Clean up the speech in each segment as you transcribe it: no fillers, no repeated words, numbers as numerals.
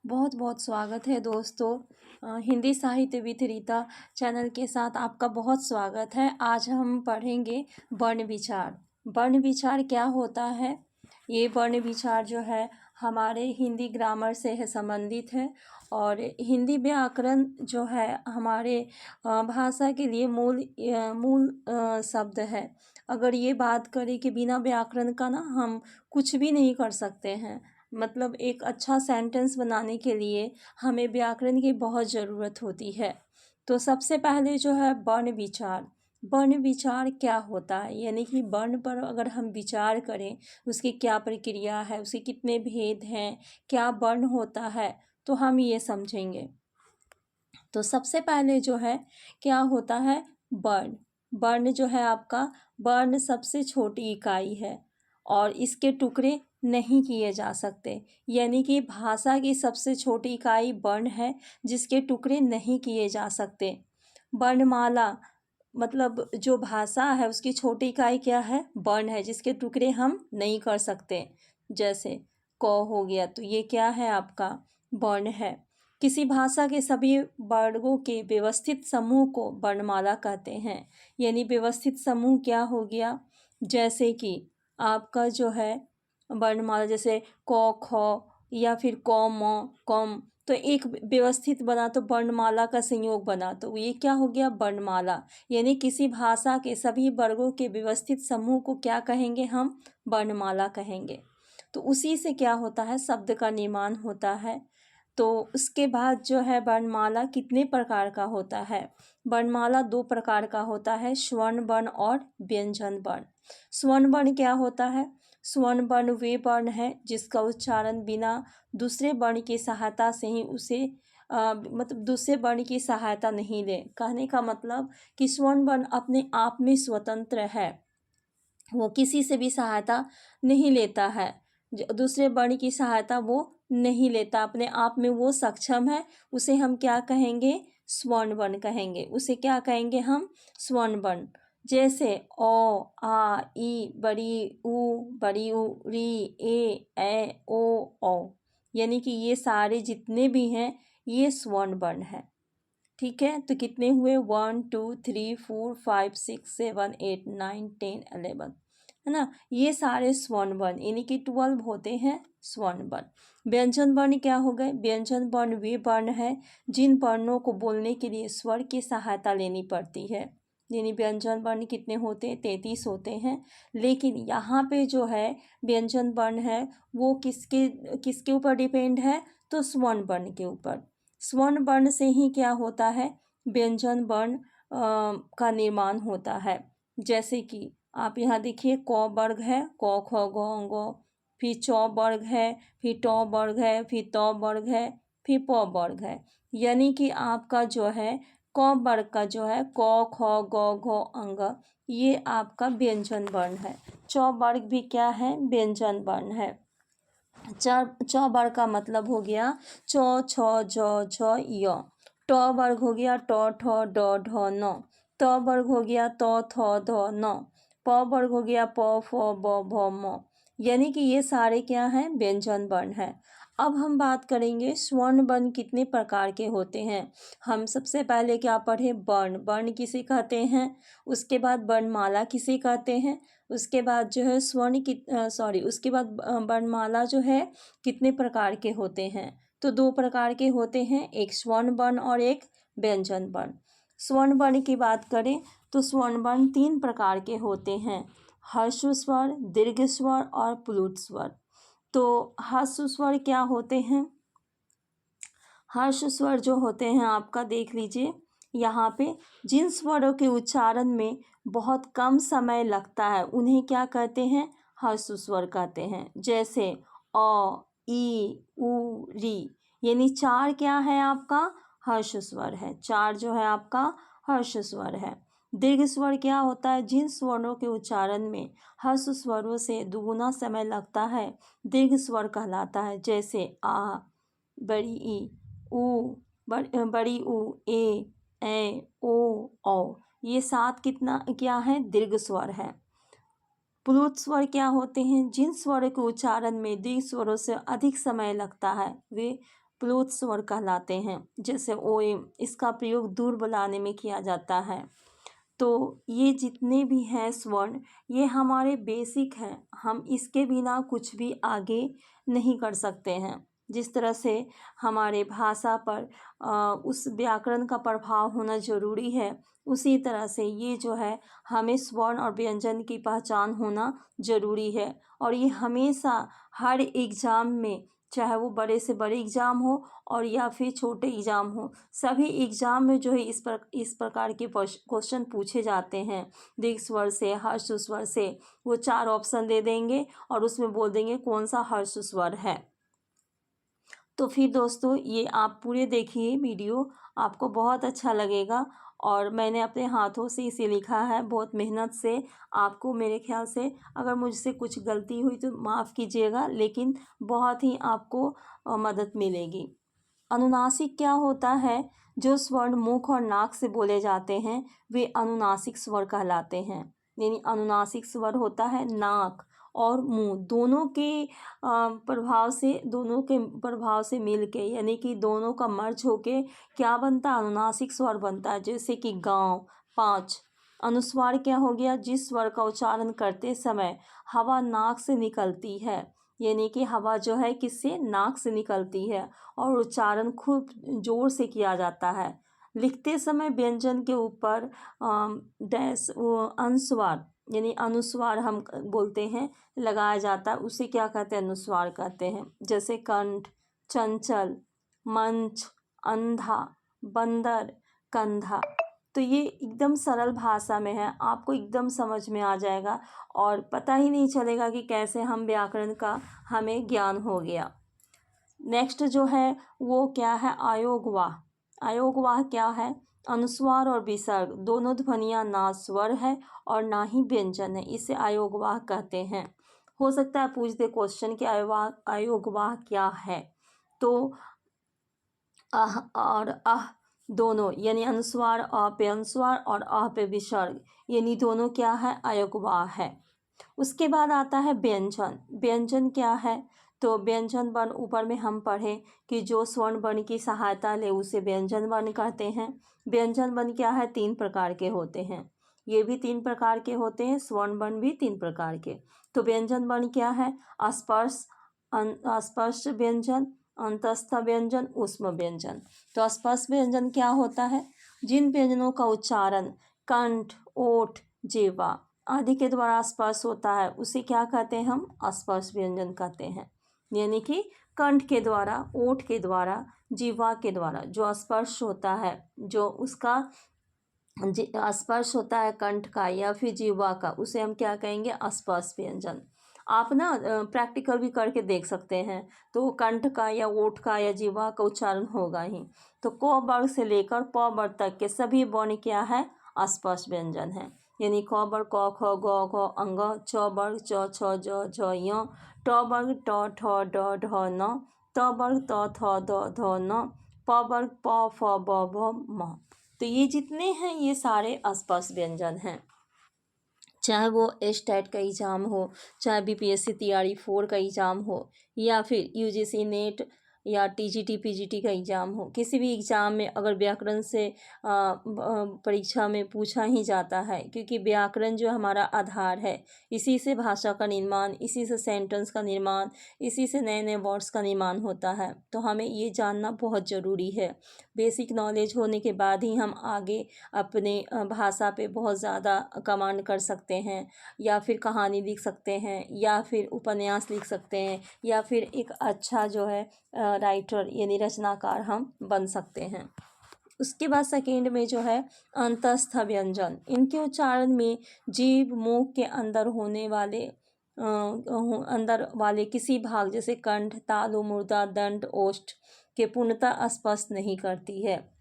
बहुत बहुत स्वागत है दोस्तों। हिंदी साहित्य विद रीता चैनल के साथ आपका बहुत स्वागत है। आज हम पढ़ेंगे वर्ण विचार। वर्ण विचार क्या होता है? ये वर्ण विचार जो है हमारे हिंदी ग्रामर से है संबंधित है और हिंदी व्याकरण जो है हमारे भाषा के लिए मूल शब्द है। अगर ये बात करें कि बिना व्याकरण का ना हम कुछ भी नहीं कर सकते हैं। मतलब एक अच्छा सेंटेंस बनाने के लिए हमें व्याकरण की बहुत ज़रूरत होती है। तो सबसे पहले जो है वर्ण विचार। वर्ण विचार क्या होता है? यानी कि वर्ण पर अगर हम विचार करें, उसकी क्या प्रक्रिया है, उसके कितने भेद हैं, क्या वर्ण होता है, तो हम ये समझेंगे। तो सबसे पहले जो है क्या होता है? वर्ण। वर्ण जो है आपका, वर्ण सबसे छोटी इकाई है और इसके टुकड़े नहीं किए जा सकते। यानी कि भाषा की सबसे छोटी इकाई वर्ण है जिसके टुकड़े नहीं किए जा सकते। वर्णमाला मतलब जो भाषा है उसकी छोटी इकाई क्या है? वर्ण है जिसके टुकड़े हम नहीं कर सकते। जैसे क हो गया, तो ये क्या है? आपका वर्ण है। किसी भाषा के सभी वर्गों के व्यवस्थित समूह को वर्णमाला कहते हैं। यानी व्यवस्थित समूह क्या हो गया? जैसे कि आपका जो है वर्णमाला, जैसे क ख या फिर क म कम, तो एक व्यवस्थित बना तो वर्णमाला का संयोग बना, तो ये क्या हो गया? वर्णमाला। यानी किसी भाषा के सभी वर्गों के व्यवस्थित समूह को क्या कहेंगे? हम वर्णमाला कहेंगे। तो उसी से क्या होता है? शब्द का निर्माण होता है। तो उसके बाद जो है वर्णमाला कितने प्रकार का होता है? वर्णमाला दो प्रकार का होता है, स्वर्ण वर्ण और व्यंजन वर्ण। स्वर्ण वर्ण क्या होता है? स्वर्ण वर्ण वे वर्ण है जिसका उच्चारण बिना दूसरे वर्ण की सहायता से ही उसे मतलब दूसरे वर्ण की सहायता नहीं ले। कहने का मतलब कि स्वर्ण वर्ण अपने आप में स्वतंत्र है, वो किसी से भी सहायता नहीं लेता है। दूसरे वर्ण की सहायता वो नहीं लेता, अपने आप में वो सक्षम है। उसे हम क्या कहेंगे? स्वर्ण वर्ण कहेंगे। उसे क्या कहेंगे हम? स्वर्ण वर्ण। जैसे ओ, आ, ई, बड़ी ऊ, री, ए, ओ। यानी कि ये सारे जितने भी हैं ये स्वर्ण वर्ण है। ठीक है, तो कितने हुए? 1 2 3 4 5 6 7 8 9 10 11, है ना? ये सारे स्वर्ण वर्ण यानी कि 12 होते हैं स्वर्ण वर्ण। व्यंजन वर्ण क्या हो गए? व्यंजन वर्ण वे वर्ण है जिन वर्णों को बोलने के लिए स्वर की सहायता लेनी पड़ती है। यानी व्यंजन वर्ण कितने होते हैं? 33 होते हैं। लेकिन यहाँ पे जो है व्यंजन वर्ण है वो किसके किसके ऊपर डिपेंड है? तो स्वर्ण वर्ण के ऊपर। स्वर्ण वर्ण से ही क्या होता है? व्यंजन वर्ण का निर्माण होता है। जैसे कि आप यहाँ देखिए, क वर्ग है, क ख ग घ, फिर च वर्ग है, फिर ट वर्ग है, फिर त वर्ग है, फिर प वर्ग है। यानी कि आपका जो है क वर्ग का जो है क ख ग घ अंग, ये आपका व्यंजन वर्ण है। च वर्ग भी क्या है? व्यंजन वर्ण है। च वर्ग का मतलब हो गया च छ ज झ य। ट वर्ग हो गया ट ठ ड ढ न। त वर्ग हो गया त थ ध न। प वर्ग हो गया प फ ब भ म। यानी कि ये सारे क्या हैं? व्यंजन वर्ण है। अब हम बात करेंगे स्वर्ण वर्ण कितने प्रकार के होते हैं। हम सबसे पहले क्या पढ़े? वर्ण। वर्ण किसे कहते हैं? उसके बाद वर्णमाला किसे कहते हैं? उसके बाद जो है उसके बाद वर्णमाला जो है कितने प्रकार के होते हैं? तो दो प्रकार के होते हैं, एक स्वर्ण वर्ण और एक व्यंजन वर्ण। स्वर्ण वर्ण की बात करें तो स्वर्ण वर्ण 3 प्रकार के होते हैं, हर्ष स्वर, दीर्घ स्वर और प्लुत स्वर। तो हर्ष स्वर क्या होते हैं? हर्ष स्वर जो होते हैं आपका, देख लीजिए यहाँ पे, जिन स्वरों के उच्चारण में बहुत कम समय लगता है उन्हें क्या कहते हैं? हर्ष स्वर कहते हैं। जैसे अ, ई, उ, री, यानी 4 क्या है आपका? हर्ष स्वर है। 4 जो है आपका हर्ष स्वर है। दीर्घ स्वर क्या होता है? जिन स्वरों के उच्चारण में हर्ष स्वरों से दुगुना समय लगता है दीर्घ स्वर कहलाता है। जैसे आ, बड़ी ई, ऊ, बड़ी ऊ, ए, ओ। ये 7 कितना क्या है? दीर्घ स्वर है। प्लुत स्वर क्या होते हैं? जिन स्वरों के उच्चारण में दीर्घ स्वरों से अधिक समय लगता है वे प्लुत स्वर कहलाते हैं। जैसे ओएम, इसका प्रयोग दूर बुलाने में किया जाता है। तो ये जितने भी हैं स्वर्ण, ये हमारे बेसिक हैं, हम इसके बिना कुछ भी आगे नहीं कर सकते हैं। जिस तरह से हमारे भाषा पर उस व्याकरण का प्रभाव होना ज़रूरी है, उसी तरह से ये जो है हमें स्वर्ण और व्यंजन की पहचान होना ज़रूरी है। और ये हमेशा हर एग्ज़ाम में, चाहे वो बड़े से बड़े एग्ज़ाम हो और या फिर छोटे एग्ज़ाम हो, सभी एग्ज़ाम में जो है इस प्रकार के क्वेश्चन पूछे जाते हैं। दीर्घ स्वर से, हर्ष स्वर से, वो 4 ऑप्शन दे देंगे और उसमें बोल देंगे कौन सा हर्ष स्वर है। तो फिर दोस्तों ये आप पूरे देखिए वीडियो, आपको बहुत अच्छा लगेगा। और मैंने अपने हाथों से इसे लिखा है, बहुत मेहनत से। आपको मेरे ख्याल से अगर मुझसे कुछ गलती हुई तो माफ़ कीजिएगा, लेकिन बहुत ही आपको मदद मिलेगी। अनुनासिक क्या होता है? जो स्वर्ण मुख और नाक से बोले जाते हैं वे अनुनासिक स्वर कहलाते हैं। यानी अनुनासिक स्वर होता है नाक और मुंह दोनों के प्रभाव से मिल के, यानी कि दोनों का मर्ज होके क्या बनता है? अनुनासिक स्वर बनता है। जैसे कि गाँव। 5 अनुस्वार क्या हो गया? जिस स्वर का उच्चारण करते समय हवा नाक से निकलती है, यानी कि हवा जो है किससे? नाक से निकलती है और उच्चारण खूब जोर से किया जाता है। लिखते समय व्यंजन के ऊपर डैश अनुस्वार, यानी अनुस्वार हम बोलते हैं, लगाया जाता है, उसे क्या कहते हैं? अनुस्वार कहते हैं। जैसे कंठ, चंचल, मंच, अंधा, बंदर, कंधा। तो ये एकदम सरल भाषा में है, आपको एकदम समझ में आ जाएगा और पता ही नहीं चलेगा कि कैसे हम व्याकरण का हमें ज्ञान हो गया। नेक्स्ट जो है वो क्या है? आयोगवाह। आयोगवाह क्या है? अनुस्वार और विसर्ग दोनों ध्वनियाँ ना स्वर है और ना ही व्यंजन है, इसे आयोगवाह कहते हैं। हो सकता है पूछ दे क्वेश्चन कि आयोगवाह क्या है? तो अह और अह दोनों, यानी अनुस्वार अ पे अनुस्वार और अह पे विसर्ग, यानी दोनों क्या है? आयोगवाह है। उसके बाद आता है व्यंजन। व्यंजन क्या है? तो व्यंजन वर्ण ऊपर में हम पढ़े कि जो स्वर्ण वर्ण की सहायता ले उसे व्यंजन वर्ण कहते हैं। व्यंजन वर्ण क्या है? 3 प्रकार के होते हैं। ये भी 3 प्रकार के होते हैं, स्वर्ण वर्ण भी 3 प्रकार के। तो व्यंजन वर्ण क्या है? अस्पर्श व्यंजन, अंतस्थ व्यंजन, ऊष्म व्यंजन। तो अस्पर्श व्यंजन क्या होता है? जिन व्यंजनों का उच्चारण कंठ, ओठ, जिह्वा आदि के द्वारा स्पर्श होता है उसे क्या कहते हैं? हम अस्पर्श व्यंजन कहते हैं। यानी कि कंठ के द्वारा, ओठ के द्वारा, जिह्वा के द्वारा जो स्पर्श होता है, जो उसका स्पर्श होता है कंठ का या फिर जिह्वा का, उसे हम क्या कहेंगे? अस्पर्श व्यंजन। आप ना प्रैक्टिकल भी करके देख सकते हैं, तो कंठ का या ओठ का या जिह्वा का उच्चारण होगा ही। तो क वर्ग से लेकर प वर्ग तक के सभी वर्ण क्या है? अस्पर्श व्यंजन है। यानी क वर्ग क ख ग घ अंग, च वर्ग च छ ज झ य, ट वर्ग ट ठ ड ढ न, त वर्ग त थ द ध न, प वर्ग प फ ब भ म। तो ये जितने हैं ये सारे अस्पर्श व्यंजन हैं। चाहे वो टेट का एग्ज़ाम हो, चाहे बीपीएससी तैयारी 4 का एग्ज़ाम हो, या फिर यूजीसी नेट या टीजीटी पीजीटी का एग्ज़ाम हो, किसी भी एग्ज़ाम में अगर व्याकरण से परीक्षा में पूछा ही जाता है, क्योंकि व्याकरण जो हमारा आधार है, इसी से भाषा का निर्माण, इसी से सेंटेंस का निर्माण, इसी से नए नए वर्ड्स का निर्माण होता है। तो हमें ये जानना बहुत ज़रूरी है। बेसिक नॉलेज होने के बाद ही हम आगे अपने भाषा पे बहुत ज़्यादा कमांड कर सकते हैं, या फिर कहानी लिख सकते हैं, या फिर उपन्यास लिख सकते हैं, या फिर एक अच्छा जो है राइटर यानी रचनाकार हम बन सकते हैं। उसके बाद सेकेंड में जो है अंतस्थ व्यंजन। इनके उच्चारण में जीभ मुख के अंदर होने वाले अंदर वाले किसी भाग, जैसे कंठ, तालु, मुर्दा, दंड, ओष्ठ के पूर्णतः स्पष्ट नहीं करती है।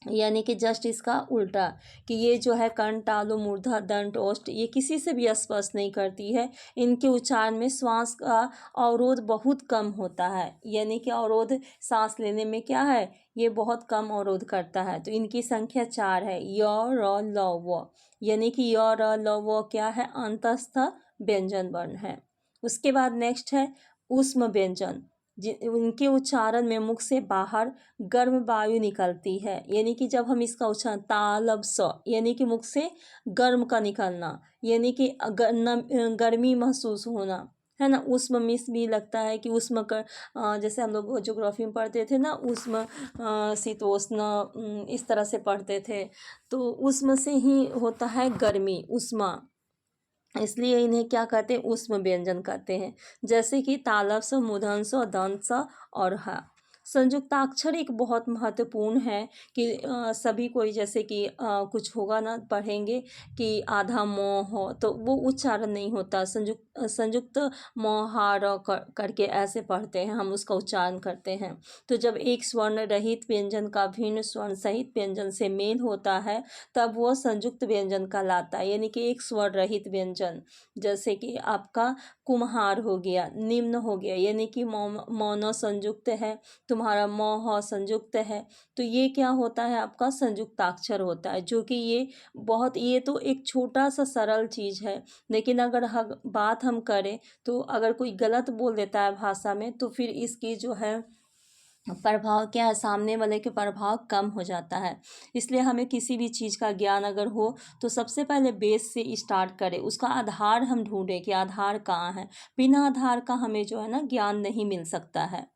यानी कि जस्ट इसका उल्टा, कि ये जो है कंठ, तालु, मूर्धा, दंड, ओष्ठ, ये किसी से भी स्पर्श नहीं करती है। इनके उच्चारण में श्वास का अवरोध बहुत कम होता है, यानी कि अवरोध सांस लेने में क्या है? ये बहुत कम अवरोध करता है। तो इनकी संख्या 4 है, य, र, ल, व। यानी कि य, र, ल, व क्या है? अंतस्थ व्यंजन वर्ण है। उसके बाद नेक्स्ट है ऊष्म व्यंजन। उनके उच्चारण में मुख से बाहर गर्म वायु निकलती है, यानी कि जब हम इसका उच्चारण तालब स, यानी कि मुख से गर्म का निकलना, यानी कि गर्मी महसूस होना, है ना। उष्म मिस भी लगता है कि उष्म कर, जैसे हम लोग ज्योग्राफी में पढ़ते थे ना, उष्म शीतोष्ण, इस तरह से पढ़ते थे। तो उष्म से ही होता है गर्मी, उष्मा, इसलिए इन्हें क्या कहते हैं, उष्म व्यंजन कहते हैं। जैसे कि तालव स, मूर्धन्य स, दंत स और ह। संयुक्ताक्षर एक बहुत महत्वपूर्ण है कि सभी कोई, जैसे कि कुछ होगा ना, पढ़ेंगे कि आधा म हो तो वो उच्चारण नहीं होता, संयुक्त म हा र करके ऐसे पढ़ते हैं, हम उसका उच्चारण करते हैं। तो जब एक स्वर्ण रहित व्यंजन का भिन्न स्वर्ण सहित व्यंजन से मेल होता है तब वह संयुक्त व्यंजन कहलाता है, यानी कि एक स्वर रहित व्यंजन। जैसे कि आपका कुम्हार हो गया, निम्न हो गया, यानी कि मौन संयुक्त है, तुम्हारा म ह संयुक्त है। तो ये क्या होता है, आपका संयुक्ताक्षर होता है, जो कि ये तो एक छोटा सा सरल चीज़ है। लेकिन अगर बात हम करें तो अगर कोई गलत बोल देता है भाषा में तो फिर इसकी जो है प्रभाव क्या है, सामने वाले के प्रभाव कम हो जाता है। इसलिए हमें किसी भी चीज़ का ज्ञान अगर हो तो सबसे पहले बेस से स्टार्ट करें, उसका आधार हम ढूंढें कि आधार कहाँ है। बिना आधार का हमें जो है ना ज्ञान नहीं मिल सकता है।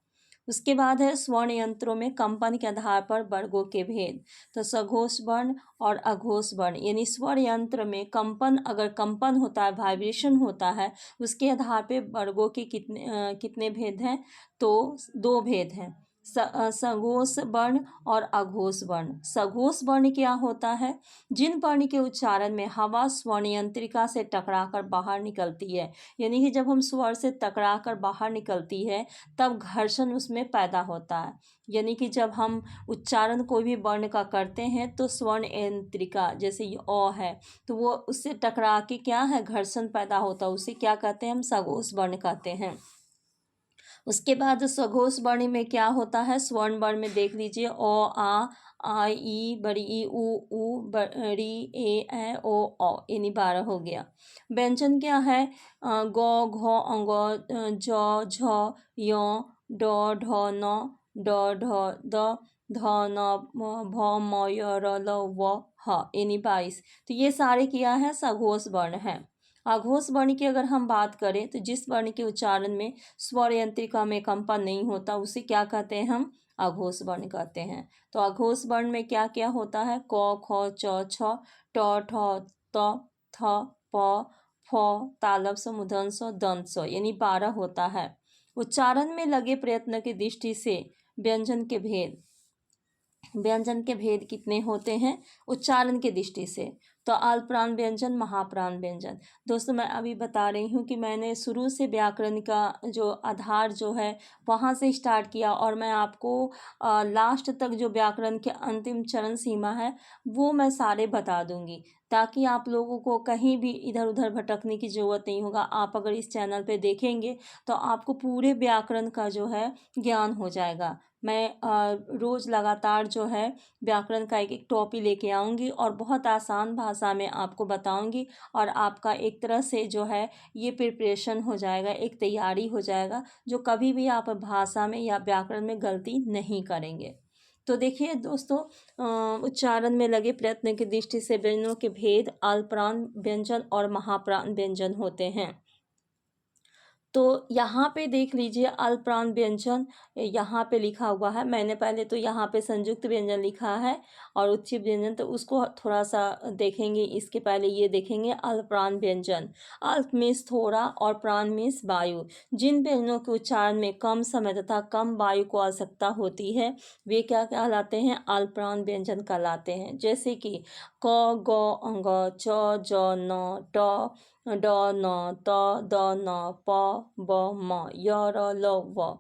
उसके बाद है स्वर्ण यंत्रों में कंपन के आधार पर वर्गों के भेद। तो सघोष वर्ण और अघोष वर्ण, यानी स्वर यंत्र में कंपन, अगर कंपन होता है, वाइब्रेशन होता है, उसके आधार पे वर्गों के कितने भेद हैं, तो 2 भेद हैं, सघोष वर्ण और अघोष वर्ण। सघोष वर्ण क्या होता है, जिन वर्ण के उच्चारण में हवा स्वर्ण यंत्रिका से टकराकर बाहर निकलती है, यानी कि जब हम स्वर से टकराकर बाहर निकलती है तब घर्षण उसमें पैदा होता है। यानी कि जब हम उच्चारण कोई भी वर्ण का करते हैं तो स्वर्ण यंत्रिका, जैसे ये अ है, तो वो उससे टकरा के क्या है, घर्षण पैदा होता है, उसे क्या कहते हैं, हम सघोष वर्ण कहते हैं। उसके बाद सघोष वर्ण में क्या होता है, स्वर्ण वर्ण में देख लीजिए, आ ई, बड़ी ई, उ बड़ी ए ओ यानी 12 हो गया। व्यंजन क्या है, गौ घ अंग, ज झ य ड ढ न ड ढ द ध न भ म य र ल व ह यानी 22। तो ये सारे क्या है, सघोष वर्ण है। अघोष वर्ण की अगर हम बात करें तो जिस वर्ण के उच्चारण में स्वर यंत्रिका में कंपन नहीं होता उसे क्या कहते हैं, हम अघोष वर्ण कहते हैं। तो अघोष वर्ण में क्या क्या होता है, क ख च छ ट ठ त थ प फ तालव स, मूर्धन्य स, दंत स, यानी 12 होता है। उच्चारण में लगे प्रयत्न की दृष्टि से व्यंजन के भेद कितने होते हैं उच्चारण की दृष्टि से, तो अल्पप्राण व्यंजन, महाप्राण व्यंजन। दोस्तों मैं अभी बता रही हूँ कि मैंने शुरू से व्याकरण का जो आधार जो है वहाँ से स्टार्ट किया और मैं आपको लास्ट तक जो व्याकरण के अंतिम चरण सीमा है वो मैं सारे बता दूंगी, ताकि आप लोगों को कहीं भी इधर उधर भटकने की ज़रूरत नहीं होगा। आप अगर इस चैनल पे देखेंगे तो आपको पूरे व्याकरण का जो है ज्ञान हो जाएगा। मैं रोज़ लगातार जो है व्याकरण का एक एक टॉपिक लेके आऊँगी और बहुत आसान भाषा में आपको बताऊँगी, और आपका एक तरह से जो है ये प्रिपरेशन हो जाएगा, एक तैयारी हो जाएगा, जो कभी भी आप भाषा में या व्याकरण में गलती नहीं करेंगे। तो देखिए दोस्तों, उच्चारण में लगे प्रयत्न की दृष्टि से व्यंजनों के भेद अल्पप्राण व्यंजन और महाप्राण व्यंजन होते हैं। तो यहाँ पे देख लीजिए अल्पप्राण व्यंजन यहाँ पे लिखा हुआ है, मैंने पहले तो यहाँ पे संयुक्त व्यंजन लिखा है और उच्छिष्ट व्यंजन, तो उसको थोड़ा सा देखेंगे। इसके पहले ये देखेंगे अल्पप्राण व्यंजन। अल्प मीन्स थोड़ा और प्राण मीन्स वायु। जिन व्यंजनों के उच्चारण में कम समय तथा कम वायु को आवश्यकता होती है वे क्या कहलाते हैं, अल्पप्राण व्यंजन कहलाते हैं। जैसे कि क ग अंग, च ज न ट ड न त द न प ब म य र ल व।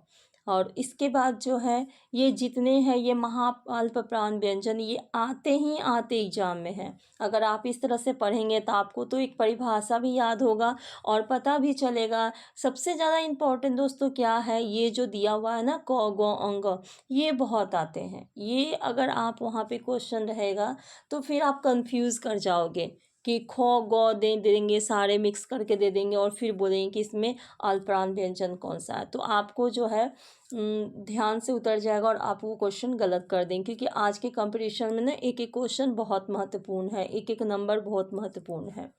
और इसके बाद जो है ये जितने हैं ये अल्पप्राण व्यंजन ये आते ही आते एग्जाम में है। अगर आप इस तरह से पढ़ेंगे तो आपको तो एक परिभाषा भी याद होगा और पता भी चलेगा। सबसे ज़्यादा इम्पोर्टेंट दोस्तों क्या है, ये जो दिया हुआ है ना क ग अंग, ये बहुत आते हैं। ये अगर आप वहाँ पे क्वेश्चन रहेगा तो फिर आप कंफ्यूज कर जाओगे कि खो गौ दे देंगे, सारे मिक्स करके दे देंगे और फिर बोलेंगे कि इसमें अल्पप्राण व्यंजन कौन सा है। तो आपको जो है ध्यान से उतर जाएगा और आप वो क्वेश्चन गलत कर देंगे, क्योंकि आज के कंपटीशन में ना एक एक क्वेश्चन बहुत महत्वपूर्ण है, एक एक नंबर बहुत महत्वपूर्ण है।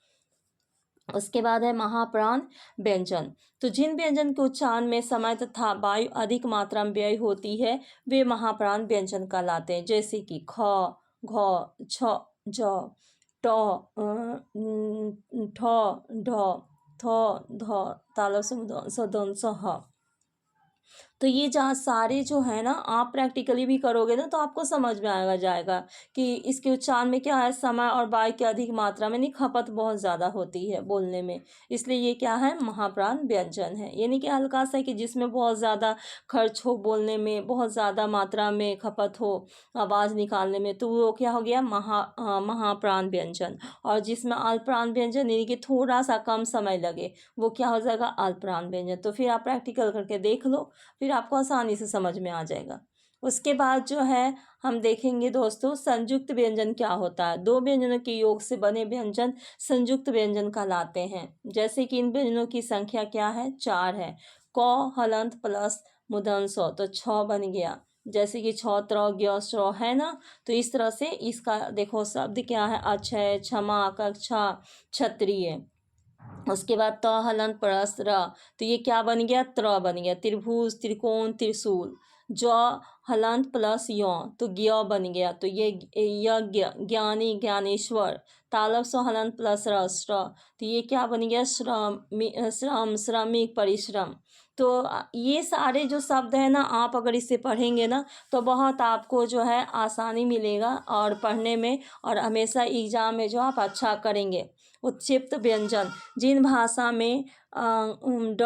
उसके बाद है महाप्राण व्यंजन। तो जिन व्यंजन के उच्चारण में समय तथा वायु अधिक मात्रा में व्यय होती है वे महाप्राण व्यंजन कहलाते हैं, जैसे कि ख, घ, छ, ज, ट, ठ, ढ, थ, ध, तालव्य स, द, स, ह। तो ये जहाँ सारे जो है ना, आप प्रैक्टिकली भी करोगे ना तो आपको समझ में आएगा जाएगा कि इसके उच्चारण में क्या है, समय और वायु की अधिक मात्रा में नहीं, खपत बहुत ज़्यादा होती है बोलने में, इसलिए ये क्या है, महाप्राण व्यंजन है। यानी कि हल्का सा कि जिसमें बहुत ज़्यादा खर्च हो बोलने में, बहुत ज़्यादा मात्रा में खपत हो आवाज़ निकालने में, तो वो क्या हो गया, महाप्राण व्यंजन। और जिसमें अल्पप्राण व्यंजन यानी कि थोड़ा सा कम समय लगे, वो क्या हो जाएगा, अल्पप्राण व्यंजन। तो फिर आप प्रैक्टिकल करके देख लो, फिर आपको आसानी से समझ में आ जाएगा। उसके बाद जो है हम देखेंगे दोस्तों, संयुक्त व्यंजन क्या होता है। दो व्यंजनों के योग से बने व्यंजन संयुक्त व्यंजन कहलाते हैं। जैसे कि इन व्यंजनों की संख्या क्या है, 4 है। क हलंत प्लस मूर्धन्य ष, तो 6 बन गया। जैसे कि छ त्र ज्ञ श्र है ना, तो इस तरह से इसका देखो शब्द क्या है, अक्षय, क्षमा, कक्षा, क्षत्रिय। उसके बाद त हलन परस र, तो ये क्या बन गया, त्र बन गया। त्रिभुज, त्रिकोण, त्रिशूल। ज हलंत प्लस य, तो ज्ञ बन गया, तो ये यज्ञ, ज्ञानी, ज्ञानेश्वर। तालव स हलंत प्लस र, श्र, तो ये क्या बन गया, श्रम, श्रमिक, परिश्रम। तो ये सारे जो शब्द है ना, आप अगर इसे पढ़ेंगे ना तो बहुत आपको जो है आसानी मिलेगा और पढ़ने में, और हमेशा एग्जाम में जो आप अच्छा करेंगे। उत्क्षिप्त व्यंजन, जिन भाषा में ड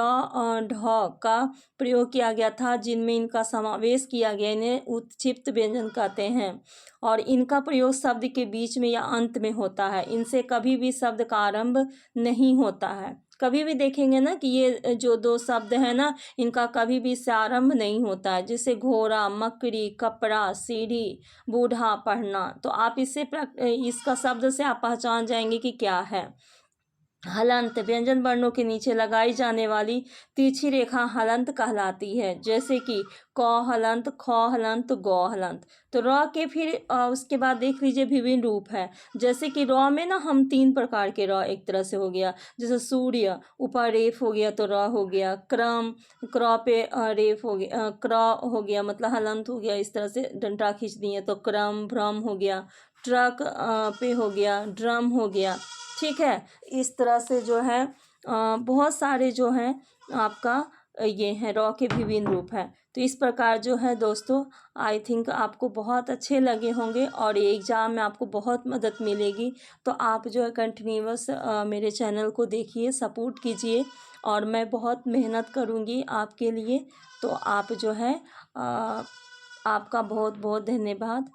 ढ का प्रयोग किया गया था, जिनमें इनका समावेश किया गया, इन्हें उत्क्षिप्त व्यंजन कहते हैं। और इनका प्रयोग शब्द के बीच में या अंत में होता है, इनसे कभी भी शब्द का आरंभ नहीं होता है। कभी भी देखेंगे ना कि ये जो दो शब्द है ना, इनका कभी भी से आरंभ नहीं होता है, जैसे घोड़ा, मकड़ी, कपड़ा, सीढ़ी, बूढ़ा, पढ़ना। तो आप इसका शब्द से आप पहचान जाएंगे कि क्या है। हलंत, व्यंजन वर्णों के नीचे लगाई जाने वाली तिरछी रेखा हलंत कहलाती है, जैसे कि क हलंत, ख हलंत, गौ हलंत। तो र के फिर उसके बाद देख लीजिए विभिन्न रूप है, जैसे कि र में ना हम 3 प्रकार के र एक तरह से हो गया, जैसे सूर्य ऊपर रेफ हो गया तो र हो गया, क्रम क्र पे रेफ हो गया, क्र हो गया मतलब हलंत हो गया, इस तरह से डंडा खींच दिए तो क्रम भ्रम हो गया, ट्रक पे हो गया, ड्रम हो गया, ठीक है। इस तरह से जो है बहुत सारे जो हैं आपका ये हैं रॉ के विभिन्न रूप हैं। तो इस प्रकार जो है दोस्तों, आई थिंक आपको बहुत अच्छे लगे होंगे और ये एग्ज़ाम में आपको बहुत मदद मिलेगी। तो आप जो है कंटिन्यूअस मेरे चैनल को देखिए, सपोर्ट कीजिए और मैं बहुत मेहनत करूँगी आपके लिए। तो आप जो है आपका बहुत बहुत धन्यवाद।